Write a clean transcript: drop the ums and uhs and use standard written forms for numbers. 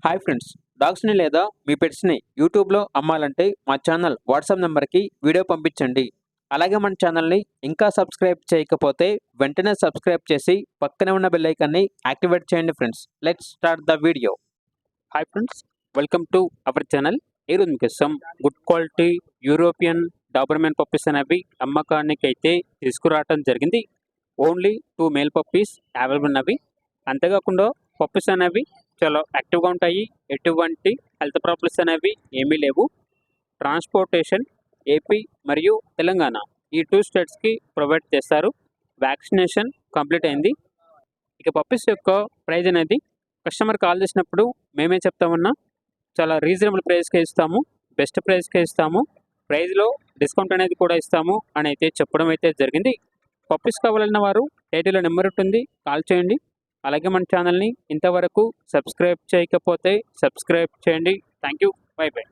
Hi friends, డాగ్స్ని లేదా మీ పెట్స్ని యూట్యూబ్లో అమ్మాలంటే మా ఛానల్ వాట్సాప్ నెంబర్కి వీడియో పంపించండి. అలాగే మన ఛానల్ని ఇంకా సబ్స్క్రైబ్ చేయకపోతే వెంటనే సబ్స్క్రైబ్ చేసి పక్కనే ఉన్న బెల్ ఐకాన్ని యాక్టివేట్ చేయండి friends. Let's start the video. Hi friends, welcome to our channel. ఈరోజు మీకోసం good quality European Doberman puppies అనేవి అమ్మకానికి అయితే తీసుకురావడం జరిగింది. ఓన్లీ 2 మేల్ పప్పీస్ అవైలబుల్ ఉన్నవి. అంతేకాకుండా పప్పీస్ అనేవి చాలా యాక్టివ్గా ఉంటాయి. ఎటువంటి హెల్త్ ప్రాబ్లమ్స్ అనేవి ఏమీ లేవు. ట్రాన్స్పోర్టేషన్ ఏపీ మరియు తెలంగాణ ఈ 2 స్టేట్స్కి ప్రొవైడ్ చేస్తారు. వ్యాక్సినేషన్ కంప్లీట్ అయింది. ఇక పప్పీస్ యొక్క ప్రైజ్ అనేది కస్టమర్ కాల్ చేసినప్పుడు మేమే చెప్తామన్నా చాలా రీజనబుల్ ప్రైస్కే ఇస్తాము, బెస్ట్ ప్రైస్కే ఇస్తాము, ప్రైజ్లో డిస్కౌంట్ అనేది కూడా ఇస్తాము అని అయితే చెప్పడం అయితే జరిగింది. పప్పీస్ కావాలన్న వారు టైటిల్లో నెంబర్ ఉంటుంది, కాల్ చేయండి. అలాగే మన ఛానల్ని ఇంతవరకు సబ్స్క్రైబ్ చేయకపోతే సబ్స్క్రైబ్ చేయండి. Thank you. By by.